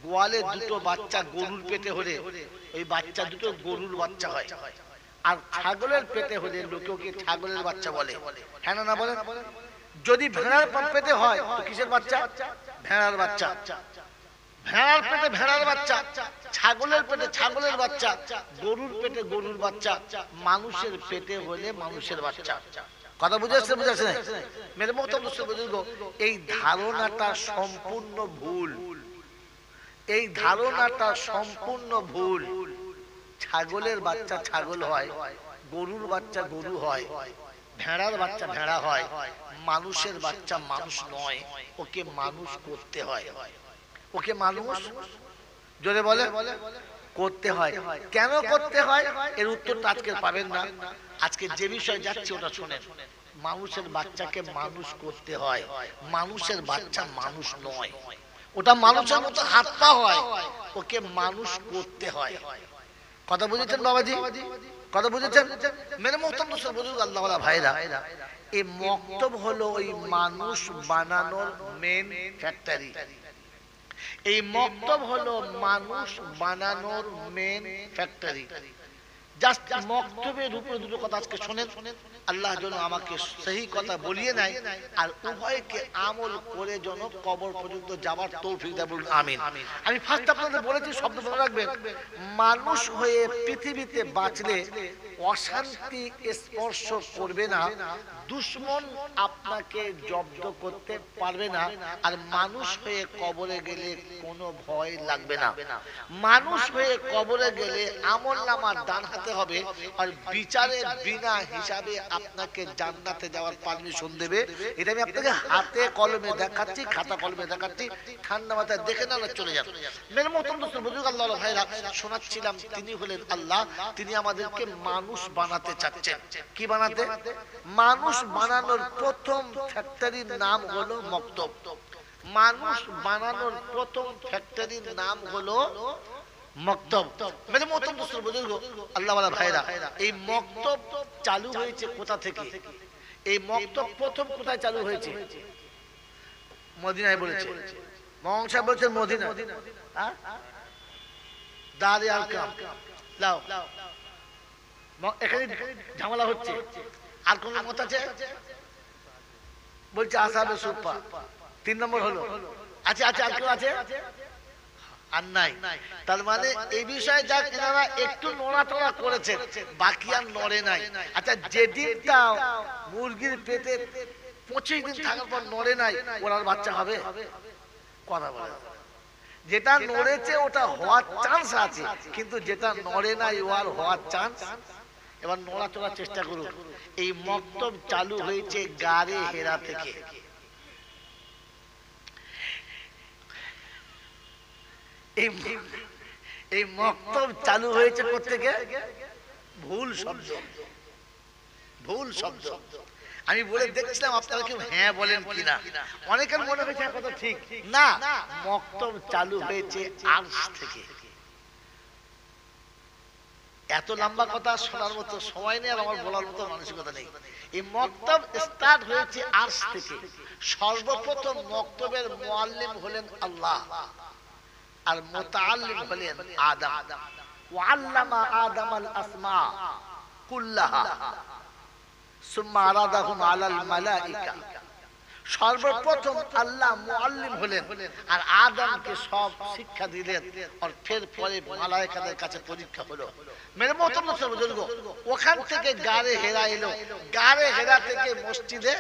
গোয়ালে দুটো বাচ্চা গরুর পেটে হলে ওই বাচ্চা দুটো গরুর বাচ্চা হয়, আর ছাগলের পেটে হলে লোকে ওকে ছাগলের বাচ্চা বলে, হ্যাঁ না বলে? যদি ভেড়ার পেটে হয় তো কিসের বাচ্চা? ভেড়ার বাচ্চা। ভেড়ার পেটে ভেড়ার বাচ্চা, ছাগলের পেটে ছাগলের বাচ্চা, গরুর পেটে গরুর বাচ্চা, মানুষের পেটে হলে মানুষের বাচ্চা। কথা বুঝেছে? বুঝেছে? মেরে মোহতারাম বুজুর্গ, এই ধারণাটা সম্পূর্ণ ভুল। এই ধারণাটা সম্পূর্ণ ভুল। ছাগলের বাচ্চা ছাগল হয়, গরুর বাচ্চা গরু হয়, ভেড়ার বাচ্চা ভেড়া হয়, মানুষের বাচ্চা মানুষ নয়, ওকে মানুষ করতে হয়। ওকে মানুষ জোরে বলে করতে হয়। কেন করতে হয় এর উত্তরটা আজকে পাবেন না। আজকে যে বিষয় যাচ্ছে ওটা শোনেন। মানুষের বাচ্চাকে মানুষ করতে হয়, মানুষের বাচ্চা মানুষ নয়। ওটা মানুষের মতো হাত পা হয়, ওকে মানুষ করতে হয়। কথা বুঝেছেন বাবাজি? কথা বুঝেছেন? মেরে মোহতারাম বুজুর্গ আল্লাহ ওয়ালা ভাইরা, এই মক্তব হলো ওই মানুষ বানানোর মেন ফ্যাক্টরি। এই মক্তব হলো মানুষ বানানোর মেন ফ্যাক্টরি। জাস্ট মক্তবের উপরে দুটো কথা আজকে শোনেন, আল্লাহ যেন আমাকে সহি কথা বলিয়ে নেয় আর উভয়কে আমল করে যেন কবর পর্যন্ত যাবার তৌফিক দেয়, বলুন আমিন। আমি ফার্স্ট আপনাদের বলেছি, শব্দ মনে রাখবেন, মানুষ হয়ে পৃথিবীতে বাঁচলে অশান্তি স্পর্শ করবে না, দুশ্মন আপনাকে জব্দ করতে পারবে না, আর মানুষ হয়ে কবরে গেলে কোনো ভয় লাগবে না। মানুষ হয়ে কবরে গেলে আমলনামার ডান হাতে হবে, আর বিচারে বিনা হিসাবে আপনাকে জান্নাতে যাওয়ার পারমিশন দেবে। এটা আমি আপনাকে হাতে কলমে দেখাচ্ছি, খাতা কলমে দেখাচ্ছি, ঠান্ডা মাথায় দেখে না চলে যান। মেরে মোহতারাম দোস্ত বুজুর্গ আল্লাহ ভাইরা, শোনাচ্ছিলাম তিনি হলেন আল্লাহ, তিনি আমাদেরকে মানুষ বানাতে চাচ্ছেন। কি বানাতে? মানুষ বানানোর প্রথম ফ্যাক্টরির নাম হলো মক্তব। মানুষ বানানোর প্রথম ফ্যাক্টরির নাম হলো মক্তব। মেরে মোহতারাম দোস্ত বুজুর্গ আল্লাহ ওয়ালা ভাইরা, এই মক্তব চালু হয়েছে কোথা থেকে? এই মক্তব প্রথম কোথায় চালু হয়েছে? মদিনায় বলেছে। মহান সাহেব বলেছেন মদিনা। দারে আরকাম লাও, এখানে ঝামেলা হচ্ছে। আর কোন মত আছে? বলছে আসহাবে সুফা 3 নম্বর হলো। আচ্ছা আচ্ছা, আর কেউ আছে? আর নাই। তার মানে এই বিষয়ে যা কিনারা একটু নড়াচড়া করেছেন, বাকি আর নড়ে নাই। আচ্ছা, যেদিনটা মুরগির পেটে 25 দিন থাকার পর নড়ে নাই, ওনার বাচ্চা হবে? কথা বলে। যেটা নড়েছে ওটা হওয়ার চান্স আছে, কিন্তু যেটা নড়ে নাই ওর হওয়ার চান্স। এবার নড়াচড়ার চেষ্টা করুন। এই মক্তব চালু হয়েছে গারে হেরা থেকে। এই মক্তব চালু হয়েছে কোত্থেকে? ভুল শব্দ। ভুল শব্দ আমি বলে দেখছিলাম, আপনারা কেউ হ্যাঁ বলেন কিনা। অনেকের মনে হয়েছে কথা ঠিক না। মক্তব চালু হয়েছে আরশ থেকে। এত লম্বা কথা শোনার মতো সময় নেই, আর আমার বলার মতো মানসিকতা নেই। এই মক্তব স্টার্ট হয়েছে আরশ থেকে। সর্বপ্রথম মক্তবের মুআল্লিম হলেন আল্লাহ, আর মুতাআল্লিম হলেন আদম। ওয়াল্লামা আদামাল আসমা কুল্লাহা সুম্মা আরাদাহুম আলাল মালাইকা। সর্বপ্রথম আল্লাহ মুআল্লিম হলেন, আর আদমকে সব শিক্ষা দিলেন, আর ফের পরে মালায়েকাদের কাছে পরীক্ষা হলো। মেরে মোহতারাম বুজুর্গ, ওখান থেকে গারে হেরা এলো, গারে হেরা থেকে মসজিদে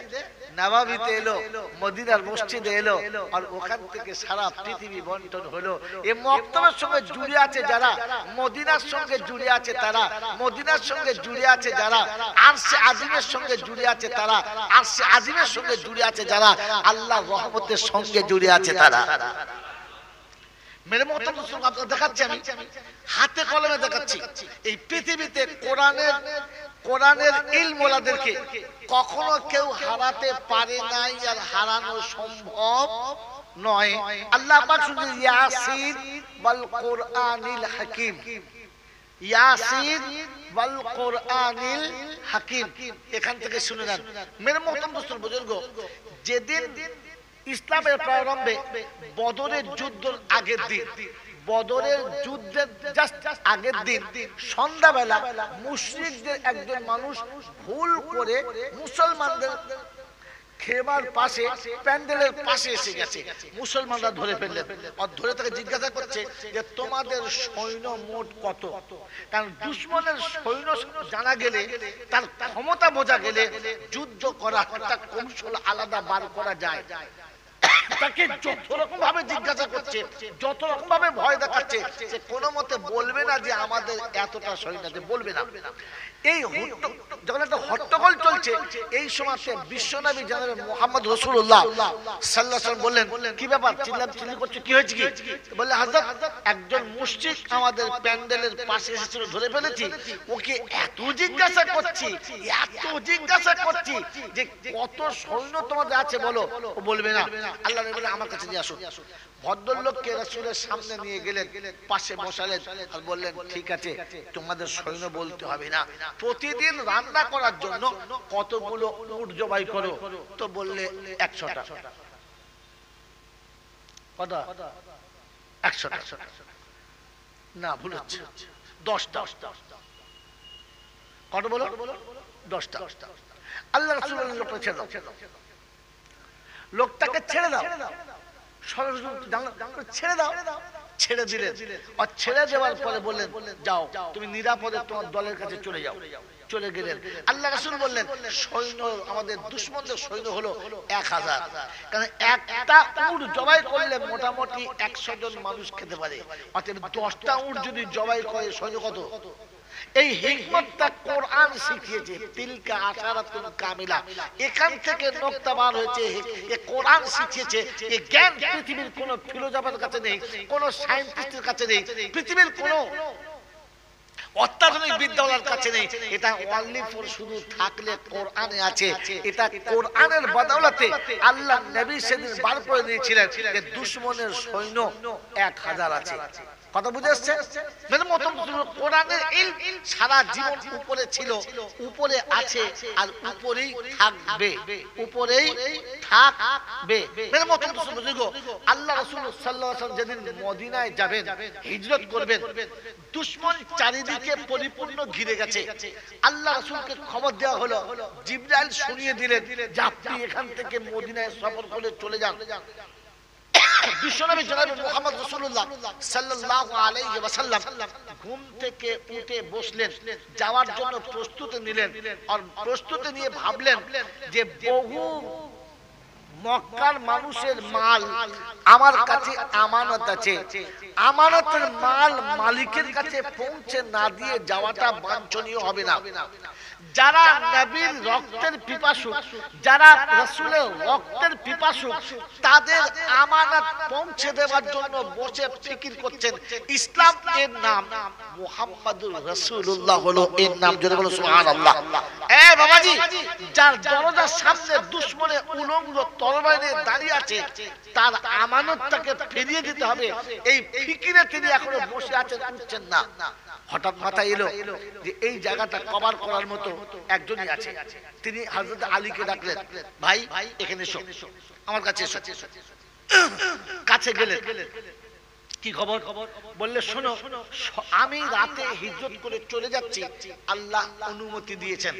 নববীতে এলো, মদিনার মসজিদে এলো, আর ওখান থেকে সারা পৃথিবী বন্টন হলো। এই মক্তবের সঙ্গে জুড়ে আছে যারা, মদিনার সঙ্গে জুড়ে আছে তারা, মদিনার সঙ্গে জুড়ে আছে যারা, আরশে আজিমের সঙ্গে জুড়ে আছে তারা, আরশে আজিমের সঙ্গে জুড়ে আছে যারা, আল্লাহর রহমতের সঙ্গে জুড়ে আছে তারা। মেরে মোহতারাম আপনাদের দেখাচ্ছি, আমি হাতে কলমে দেখাচ্ছি। এই পৃথিবীতে কোরআনের ইলম ওয়ালাদেরকে কখনো কেউ হারাতে পারে নাই, আর হারানো সম্ভব নয়। আল্লাহ পাক শুনছেন ইয়াসিন ওয়াল কোরআনিল হাকিম, ইয়াসিন ওয়াল কোরআনিল হাকিম। এখান থেকে শুনে নেন মেরে মোহতারাম বুজুর্গ, যেদিন ইসলামের প্রারম্ভে বদরের যুদ্ধের আগের দিন, বদরের যুদ্ধের জাস্ট আগের দিন সন্ধ্যাবেলা মুশরিকদের একজন মানুষ ভুল করে মুসলমানদের খেমার পাশে, প্যান্ডেলের পাশে এসে গেছে। মুসলমানরা ধরে ফেললেন, আর ধরে তাকে জিজ্ঞাসা করছে যে তোমাদের সৈন্য মোট কত? কারণ দুশমনের সৈন্য জানা গেলে, তার ক্ষমতা বোঝা গেলে যুদ্ধ করা একটা কৌশল আলাদা বার করা যায়। তাকে যত রকম ভাবে জিজ্ঞাসা করছে, যত রকম ভাবে ভয় দেখাচ্ছে, সে কোনো মতে বলবে না যে আমাদের এতটা সৈন্য আছে, বলবে না। এই যখন একটা হট্টগোল চলছে, এই সময় বিশ্বনবী জনাবে মুহাম্মদ রাসূলুল্লাহ সাল্লাল্লাহু আলাইহি ওয়াসাল্লাম বললেন, কি ব্যাপার চিল্লাচিল্লি করছো, কি হয়েছে? কি বললে, হযরত একজন মুশরিক আমাদের প্যান্ডেলের পাশে এসেছিল, ধরে ফেলেছি, ওকে এত জিজ্ঞাসা করছি যে কত সৈন্য তোমাদের আছে বলো। ও বলবে না। আল্লাহ নবী বললেন, আমার কাছে নিয়ে আসো। ভদ্রলোককে রাসূলের সামনে নিয়ে গেলেন, পাশে বসালেন আর বললেন, ঠিক আছে, তোমাদের সৈন্য বলতে হবে না, প্রতিদিন রান্না করার জন্য কতগুলো উট জবাই করো? তো বললে 100টা। কত? 100টা না, ভুল হচ্ছে, 10টা। কত বলো? 10টা। আল্লাহ রাসূল বললেন, লোকটা ছেড়ে দাও, লোকটাকে ছেড়ে দাও, ছেড়ে দাও। ছেড়ে দিলেন, আর ছেড়ে দেওয়ার পরে বললেন, যাও তুমি নিরাপদে তোমার দলের কাছে চলে যাও। চলে গেলেন। আল্লাহ রাসূল বললেন, সৈন্য আমাদের দুশমনদের সৈন্য হলো 1000, কারণ একটা উট জবাই করলে মোটামুটি 100 জন মানুষ খেতে পারে। অতএব 10টা উট যদি জবাই করে সৈন্য কত? এই হিকমতটা কোরআন শিখিয়েছে। তিলকা আশারাতুন কামিলা, এখান থেকে নোকতা বার হয়েছে। এই কোরআন শিখিয়েছে। এই জ্ঞান পৃথিবীর কোন ফিলোসফারের কাছে নেই, কোন সায়েন্টিস্টের কাছে নেই, পৃথিবীর কোন অত্যাধুনিক বিদ্যালয়ের কাছে নেই। এটা অনলি ফর শুধু থাকলে কোরআনে আছে। এটা কোরআনের বদৌলতে আল্লাহ নবী সেদিন বার করে দিয়েছিলেন যে দুশমনের সৈন্য 1000 আছে। কথা বুঝে আসছে? কোরআনের ইলম সারা জীবন উপরে ছিল, উপরে আছে, আর উপরেই থাকবে, উপরেই থাকবে। আল্লাহ রাসূল সাল্লাল্লাহু আলাইহি ওয়াসাল্লাম যেদিন মদিনায় যাবেন, হিজরত করবেন, দুশমন চারিদিকে পরিপূর্ণ ঘিরে গেছে। আল্লাহ রাসূলকে খবর দেওয়া হলো, জিবরাইল শুনিয়ে দিলেন যে আপনি এখান থেকে মদিনায় সফর করে চলে যান। বিশ্বনবী জনাবে মুহাম্মদ রাসূলুল্লাহ সাল্লাল্লাহু আলাইহি ওয়াসাল্লাম ঘুম থেকে উঠে বসলেন, যাওয়ার জন্য প্রস্তুতি নিলেন। আর প্রস্তুতি নিয়ে ভাবলেন যে বহু মক্কার মানুষের মাল আমার কাছে আমানত আছে, আমানতের মাল মালিকের কাছে পৌঁছে না দিয়ে যাওয়াটা বাঞ্ছনীয় হবে না। যারা নবীর রক্তের পিপাসু, যারা রাসূলের রক্তের পিপাসু, তাদের আমানত পৌঁছে দেওয়ার জন্য বসে ফিকির করছেন। ইসলাম এর নাম, মুহাম্মাদুর রাসূলুল্লাহ হলো এর নাম। জোরে বলো সুবহানাল্লাহ। এ বাবাজি, যার দরজার সামনে দুশমনে উলঙ্গ তরবারি নিয়ে দাঁড়িয়ে আছে, তার আমানতটাকে ফিরিয়ে দিতে হবে, এই ফিকিরে তিনি এখনো বসে আছেন, উঠছেন না। হঠাৎ মাথায় এলো যে এই জায়গাটা কভার করার মতো একজনই আছে। তিনি হযরত আলীকে ডাকলেন, ভাই এখানে এসো, আমার কাছে এসো। কাছে গেলেন, কি খবর? বললে, শোনো, আমি রাতে হিজরত করে চলে যাচ্ছি, আল্লাহ অনুমতি দিয়েছেন,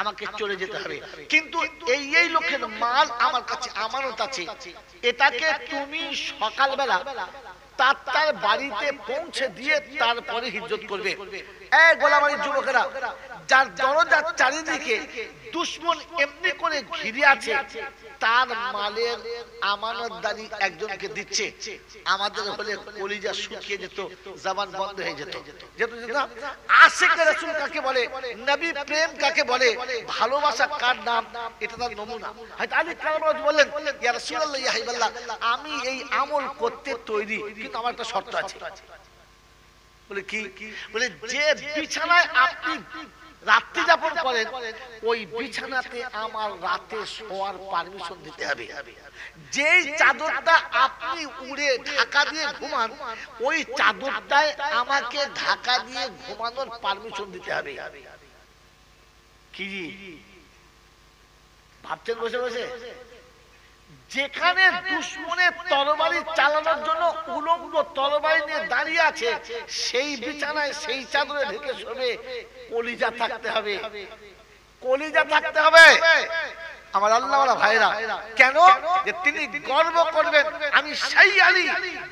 আমাকে চলে যেতে হবে, কিন্তু এই লোকের মাল আমার কাছে আমানত আছে, এটাকে তুমি সকালবেলা তার বাড়িতে পৌঁছে দিয়ে তারপরে হিজরত করবে। এই গোলাবাড়ির যুবকেরা, যার দরজার চারিদিকে দুশমন এমনি করে ঘিরে আছে, তার মালের আমানতদারি একজনকে দিচ্ছে। আমাদের হলে কলিজা শুকিয়ে যেত, জবান বন্ধ হয়ে যেত। আশিক রাসূল কাকে বলে, নবী প্রেম কাকে বলে, ভালোবাসা কার নাম, এটা তার নমুনা। হযরত আলী কারামাত বললেন, ইয়া রাসূলুল্লাহ, ইয়া হাবিবাল্লাহ, আমি এই আমল করতে তৈরি, কিন্তু আমার একটা শর্ত আছে। বলে কি? বলে যে বিছানায় আপনি রাত্রি যাপন করেন, ওই বিছানাতে আমার রাতে শোয়ার পারমিশন দিতে হবে। যেই চাদরটা আপনি উড়ে ঢাকা দিয়ে ঘুমান, ওই চাদরটায় আমাকে ঢাকা দিয়ে ঘুমানোর পারমিশন দিতে হবে। কি ভাবছেন বসে বসে? যেখানে দুশমনের তরবারি চালানোর জন্য উলঙ্গ তরবারি নিয়ে দাঁড়িয়ে আছে, সেই বিছানায় সেই চাদরে ঢেকে শোবে। কলিজা থাকতে হবে, কলিজা থাকতে হবে আমার আল্লাহওয়ালা ভাইরা। কেন? যে তিনি গর্ব করবেন আমি সেই আলী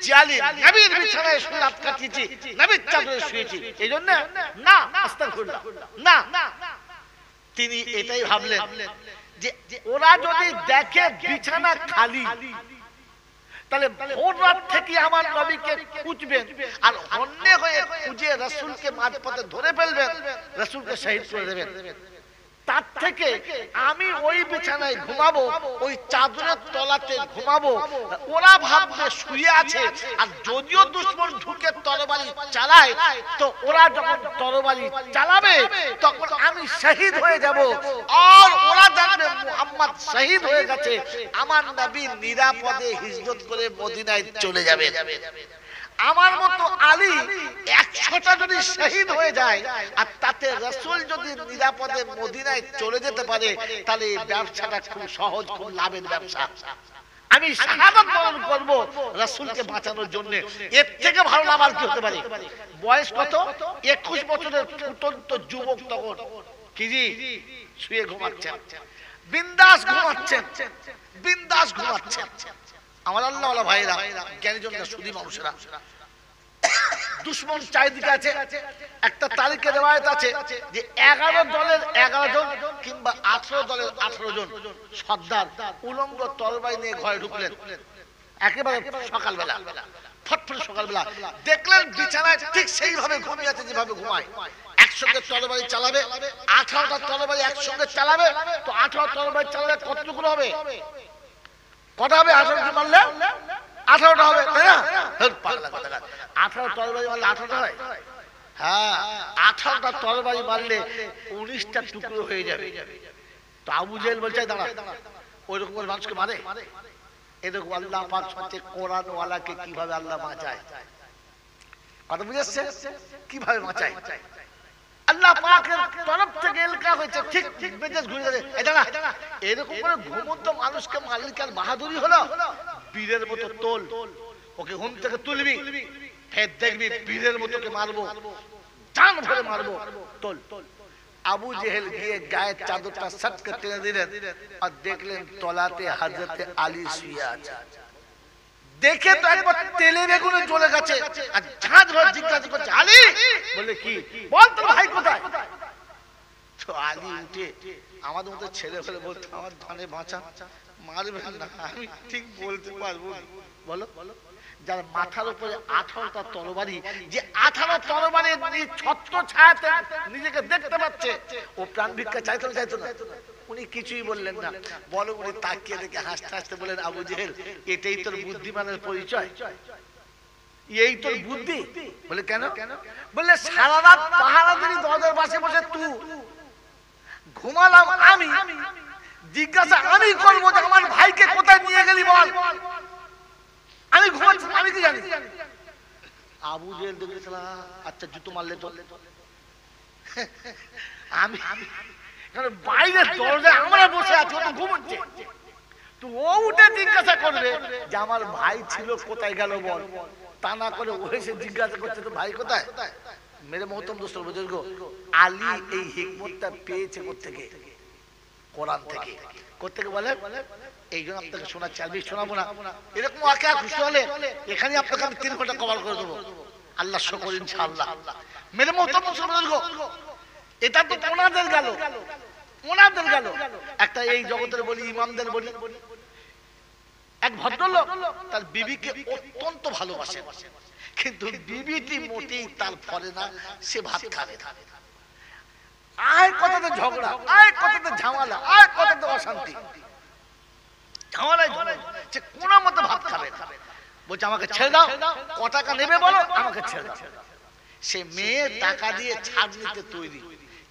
যে আলী নবীর বিছানায় শুয়ে রাত কাটিয়েছি, নবীর চাদরে শুয়েছি। এই জন্য না, আস্তাগফিরুল্লাহ, না, তিনি এটাই ভাবলেন যে ওরা যদি দেখে বিছানা খালি, তাহলে ভোর রাত থেকে আমার নবীকে খুঁজবেন, আর অন্য হয়ে খুঁজে রাসূলকে মাঝপথে ধরে ফেলবেন, রাসূলকে শহীদ করে দেবেন। তার থেকে আমি ওই বিছানায় ঘুমাবো, ওই চাদরের তলাতে ঘুমাবো। ওরা ভাববে শুয়ে আছে, আর যদিও দুশমন ঢুকে তরবারি চালায়, তো ওরা যখন তরবারি চালাবে তখন আমি শহীদ হয়ে যাব, আর ওরা জানবে মুহাম্মদ শহীদ হয়ে গেছে, আমার নবী নিরাপদে হিজরত করে মদিনায় চলে যাবে। আমার মতো আলী 100টা যদি শহীদ হয়ে যায়, আর তাতে রাসূল যদি নিরাপদে মদিনায় চলে যেতে পারে, তাহলে এই ব্যবসাটা খুব সহজ, খুব লাভের ব্যবসা। আমি শাহাদাত বরণ করব রাসূলকে বাঁচানোর জন্য। এর থেকে ভালো লাভ আর কি হতে পারে? বয়স কত? 21 বছরের ফুটন্ত যুবক, তখন কি জি শুয়ে ঘুমাচ্ছেন, বিন্দাস ঘুমাচ্ছেন, বিন্দাস ঘুমাচ্ছেন। আমার আল্লাহওয়ালা ভাইরা, জ্ঞানীজনরা, সুধী মানুষেরা, দুশমন চারিদিকে আছে। একটা তারিখে রিওয়ায়াত আছে যে 11 দলের 11 জন কিংবা 18 দলের 18 জন সর্দার উলঙ্গ তরবারি নিয়ে ঘরে ঢুকলেন একেবারে সকালবেলা, ফটফট সকালবেলা। দেখলেন বিছানায় ঠিক সেইভাবে ঘুমিয়ে আছে যেভাবে ঘুমায়। একসঙ্গে তরবারি চালাবে, 18টা তরবারি একসঙ্গে চালাবে। তো 18 তরবারি চালালে কতটুকু হবে? কটা হবে? 18টা মারলে 18টা হবে, তাই না? 18 তরবারি মারলে 18টা হয়। হ্যাঁ, 18টা তরবারি মারলে 19টা টুকরো হয়ে যাবে। তো আবু জেহেল বলছে দাঁড়া, ওইরকম করে মানুষকে মারে? এরকম আল্লাহ পাক হচ্ছে কোরআন ওয়ালাকে কিভাবে আল্লাহ বাঁচায়। কথা বুঝেছে? কিভাবে বাঁচায় আল্লাহ পাকের তরফ থেকে এলকা হয়েছে। ঠিক মেজাজ ঘুরে যাবে। এরকম করে ঘুমন্ত মানুষকে মারলে কি আর বাহাদুরি হলো? বীরের মতো তোল, ওকে ঘুম থেকে তুলবি, ফের দেখবি বীরের মতো কে মারবো, জান ভরে মারবো, তোল। আবু জেহেল গিয়ে গায়ের চাদরটা সটকে টেনে দিলেন, আর দেখলেন তলাতে হযরতে আলী শুয়ে আছে। দেখে তো একবার তেলে বেগুনে জ্বলে গেছে, আর ঝাঁঝ ভরে জিজ্ঞাসা করছে আলী, বলে কি? বল তোর ভাই কোথায়? তো আলী উঠে আমাদের মতো ছেলে ফেলে বলতো আমার ধানে বাঁচা, মারবেন না, আমি ঠিক বলতে পারবো। বলো, যার মাথার উপরে 18টা তরবারি, যে 18 তরবারি ছত্র ছায়াতে নিজেকে দেখতে পাচ্ছে, ও প্রাণ ভিক্ষা চাইতো না? উনি কিছুই বললেন না। বলো, উনি তাকিয়ে দেখে হাসতে হাসতে বলেন আবু জেহেল, এটাই তোর বুদ্ধিমানের পরিচয়? এই তোর বুদ্ধি? বলে কেন? বললে সারা রাত পাহারাদারি দরজার পাশে বসে তুই ঘুমালাম আমি, জিজ্ঞাসা আমি করবো যে আমার ভাইকে কোথায় নিয়ে গেলি বল, আমি ঘুমাচ্ছি, আমি কি জানি? আবু জেহেল দেখেছিল, আচ্ছা জুতো মারলে তো আমি, কারণ বাইরে দরজায় আমরা বসে আছি, ও তো ঘুমোচ্ছে। তো ও উঠে জিজ্ঞাসা করবে যে আমার ভাই ছিল, কোথায় গেল বল। তা না করে ও এসে জিজ্ঞাসা করছে তো ভাই কোথায়? মেরে মহতম দোস্ত বুজুর্গ, আলী এই হিকমতটা পেয়েছে কোত্থেকে? কোরআন থেকে। কোত্থেকে বলে? এই জন্য আপনাকে শোনাচ্ছি, আমি শোনাবো না। এরকম আঁকে খুশি হলে এখানে আপনাকে আমি 3 ঘন্টা কভার করে দেবো, আল্লাহ শুকর ইনশাআল্লাহ। মেরে মহতম দোস্ত বুজুর্গ, এটা তো ওনাদের গেল, ওনাদের গেল। একটা এই জগতের বলি, ইমামদের বলি, এক ভদ্রলোক তার বিবিকে অত্যন্ত ভালোবাসে, কিন্তু বিবিটি মোটেই তার ফলে না, সে ভাত খাবে। আয় কথাতে ঝগড়া, আয় কথাতে ঝামেলা, আয় কথাতে অশান্তি, ঝামেলায় সে কোনো মতো ভাত খাবে। বলছে আমাকে ছেড়ে দাও, ক টাকা নেবে বলো, আমাকে ছেড়ে দাও। সে মেয়ে টাকা দিয়ে ছাড় নিতে তৈরি,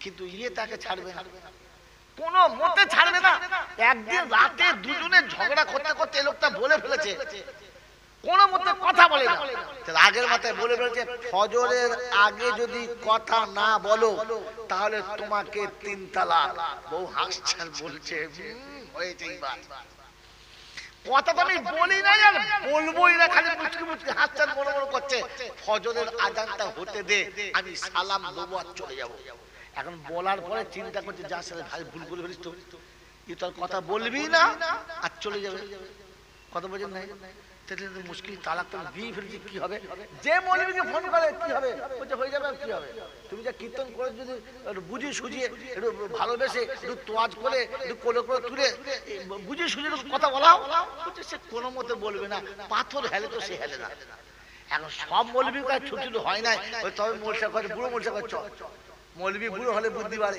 কিন্তু তাকে ছাড়বে না, কোনো মতে ছাড়বে না। একদিন রাতে দুজনে ঝগড়া করতে করতে লোকটা বলে ফেলেছে, কোন মতে কথা বলে না। আগের মাথায় বলে ফেলেছে ফজরের আগে যদি কথা না বলো তাহলে তোমাকে 3 তালাক। বউ হাসছেন, বলছে হয়েছে। কথাটা আমি বলি না আর বলবোই না, খালি মুচকি মুচকি হাতটা বড় বড় করছে। ফজরের আজানটা হতে দে, আমি সালাম দেবো আর চলে যাব। এখন বলার পরে চিন্তা করছে, যা সালে ভাই ভুল করে ফেলিস তো, তুই তোর কথা বলবি না আর চলে যাবে। কথা বলছেন নাই? মুশকিল, তালাক তো দিয়ে ফেলছি, কি হবে? যে মৌলবীকে ফোন করে কি হবে, বলছে হয়ে যাবে, কি হবে? তুমি যা কীর্তন করে যদি বুঝিয়ে সুঝিয়ে একটু ভালোবেসে একটু তোয়াজ করে একটু কোলে করে তুলে বুঝিয়ে সুঝিয়ে কথা বলাও, বলছে সে কোনো মতে বলবে না, পাথর হেলে তো সে হেলে না। এখন সব মৌলবীর কাছে ছুটি হয় নাই, ওই তবে মোলসা করে বুড়ো মোলসা করে চ মৌলবী বুড়ো হলে বুদ্ধি বাড়ে,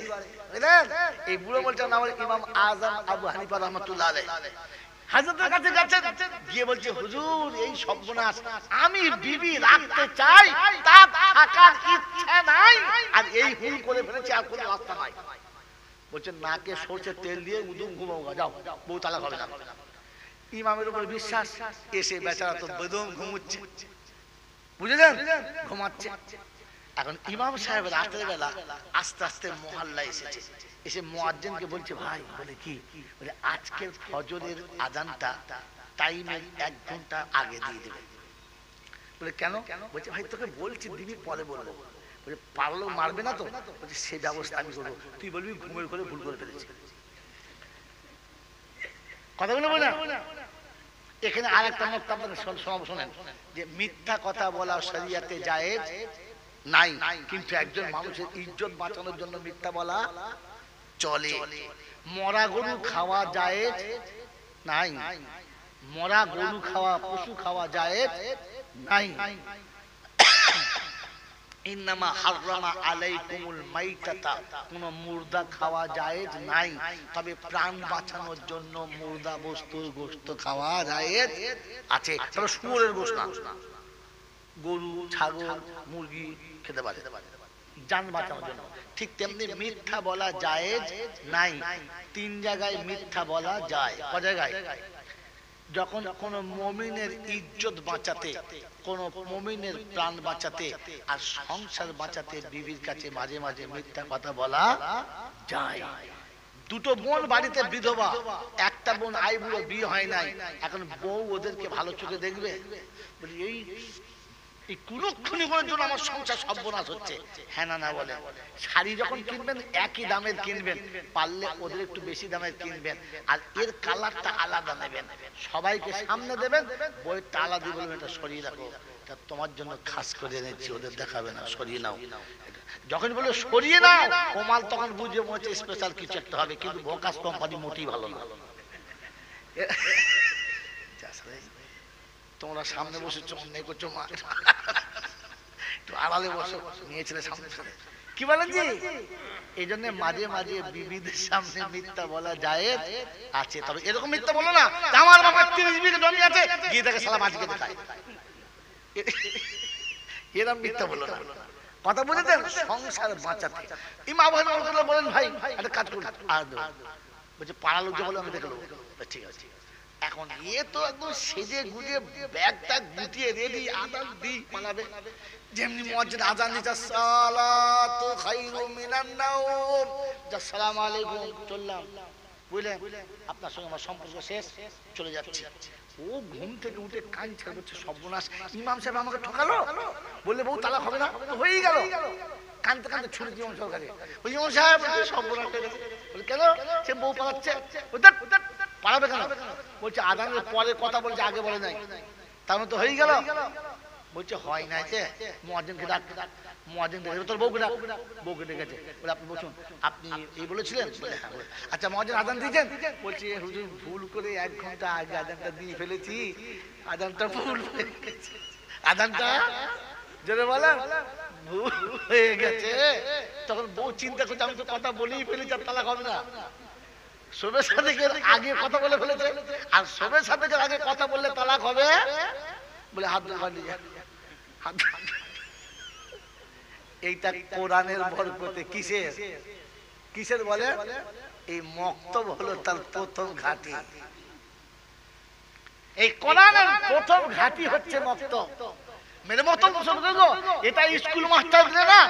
বুঝলেন? এই বুড়ো মোলসার নাম ইমাম আজম আবু হানিফা রাহমাতুল্লাহ আলাইহি। হাজরতের কাছে যাচ্ছেন, গিয়ে বলছে হুজুর এই সর্বনাশ, আমি বিবি রাখতে চাই, তা থাকার ইচ্ছা নাই, আর এই ভুল করে ফেলেছি, আর কোনো রাস্তা নাই। বলছে নাকে সরষের তেল দিয়ে উদুম ঘুমাও, যাও, বউ তালাক হবে না। ইমামের উপর বিশ্বাস, এসে বেচারা তো বেদম ঘুমুচ্ছে, বুঝলেন, ঘুমাচ্ছে। এখন ইমাম সাহেব রাতের বেলা আস্তে আস্তে মহল্লায় এসেছে, এসে মুয়াজ্জিনকে বলছে, ভাই, বলে কি, বলে আজকের ফজরের আজানটা টাইমের 1 ঘন্টা আগে দিয়ে দেবে। বলে কেন? বলছে ভাই তোকে বলছি দিবি, পরে বলবো। বলে পারলেও মারবে না তো? বলছে সে ব্যবস্থা আমি করবো, তুই বলবি ঘুমের করে ভুল করে ফেলেছি। কথা বলে বলে এখানে আর একটা মত আপনাদের শোনেন, যে মিথ্যা কথা বলা শরীয়তে জায়েজ নাই, কিন্তু একজন মানুষের ইজ্জত বাঁচানোর জন্য মিথ্যা বলা চলে। মরা গরু খাওয়া জায়েজ নাই, মরা গরু খাওয়া, পশু খাওয়া জায়েজ নাই। ইন্নামা হারামা আলাইকুমুল মাইতাতা, কোন মুর্দা খাওয়া জায়েজ নাই, তবে প্রাণ বাঁচানোর জন্য মুর্দা বস্তুর গোশত খাওয়া জায়েজ আছে। তবে শুয়োরের গোশত না, গরু, ছাগল, মুরগি খেতে পারে জান বাঁচানোর জন্য। ঠিক তেমনি মিথ্যা বলা জায়েজ নাই। 3 জায়গায় মিথ্যা বলা যায়। ক জায়গায়? যখন কোন মুমিনের ইজ্জত বাঁচাতে, কোন মুমিনের প্রাণ বাঁচাতে আর সংসার বাঁচাতে বিবির কাছে মাঝে মাঝে মিথ্যা কথা বলা যায়। 2টো বোন বাড়িতে বিধবা, একটা বোন আইবুড়ো, বিয়ে হয় নাই, এখন বউ ওদেরকে ভালো চোখে দেখবে? বলি এই কুলক্ষণীর জন্য আমার সংসার সর্বনাশ হচ্ছে। হ্যাঁ না না বলে। শাড়ি যখন কিনবেন একই দামের কিনবেন, পারলে ওদের একটু বেশি দামের কিনবেন, আর এর কালারটা আলাদা নেবেন, সবাইকে সামনে দেবেন, বইটা আলাদা বলবেন এটা সরিয়ে রাখো, এটা তোমার জন্য খাস করে এনেছি, ওদের দেখাবে না, সরিয়ে নাও। যখন বলে সরিয়ে নাও, কোমাল তখন বুঝে মনে স্পেশাল কিছু একটা হবে, কিন্তু ভোকাস কোম্পানি মোটেই ভালো না। তোমরা সামনে বসেছো, অন্যায় করছো, মা একটু আড়ালে বসো, নিয়েছিলে সামনে। কি বলেন জি? এই জন্য মাঝে মাঝে বিবিদের সামনে মিথ্যা বলা যায় আছে, তবে এরকম মিথ্যা বলো না আমার বাবার 30 বিঘা জমি আছে, গিয়ে দেখে সালা মাঝিকে দেখায়, এরকম মিথ্যা বলো না। কথা বুঝেছেন? সংসার বাঁচাতে ইমাম আবু বলেন, ভাই একটা কাজ করুন, আর বলছে পাড়া লোক বলে আমি দেখে নেবো। ঠিক আছে। এখন এ তো একদম সেজে গুজে ব্যাগটা গুটিয়ে রেডি, আজান দিই পালাবে। যেমনি মুয়াজ্জিন আজান দিচ্ছে, সালাতু খায়রুম মিনান নাওম, আসসালামু আলাইকুম, চললাম, বুঝলেন, আপনার সঙ্গে আমার সম্পর্ক শেষ, চলে যাচ্ছি। ও ঘুম থেকে উঠে কাঁদছে, বলছে সর্বনাশ, ইমাম সাহেব আমাকে ঠকালো, বললে বউ তালাক হবে না, হয়েই গেল। কাঁদতে কাঁদতে ছুটে ইমাম সাহেব কাছে, ওই ইমাম সাহেব সর্বনাশ হয়ে গেছে। বলে কেন? সে বউ পালাচ্ছে। পালাবে কেন? বলছে আজানের পরে কথা বলছে, আগে বলে নাই, তার মতো হয়ে গেল। বলছে হয় নাই, যে মুয়াজ্জিনকে ডাক, মুয়াজ্জিন ডেকে, তোর বউকে ডাক, বউকে ডেকেছে, বলে আপনি বসুন, আপনি এই বলেছিলেন? বলে হ্যাঁ। আচ্ছা মুয়াজ্জিন আজান দিয়েছেন? বলছে হুজুর ভুল করে 1 ঘন্টা আগে আজানটা দিয়ে ফেলেছি, আজানটা ভুল হয়ে গেছে, আজানটা জোরে বলেন ভুল হয়ে গেছে। তখন বউ চিন্তা করছে, আমি তো কথা বলেই ফেলেছি, আর তালাক হবে না। শোবে সাদেকের আগে কথা বলে ফেলেছে, আর শোবে সাদেকের আগে কথা বললে তালাক হবে। বলে হাত হাত, এইটা কোরআনের বরকতে। কিসের কিসের বলে? এই মক্তব হলো তার প্রথম ঘাঁটি। এই কোরআনের প্রথম ঘাঁটি হচ্ছে মক্তব। মেরে মক্তব, এটা স্কুল মাস্টার দিলে না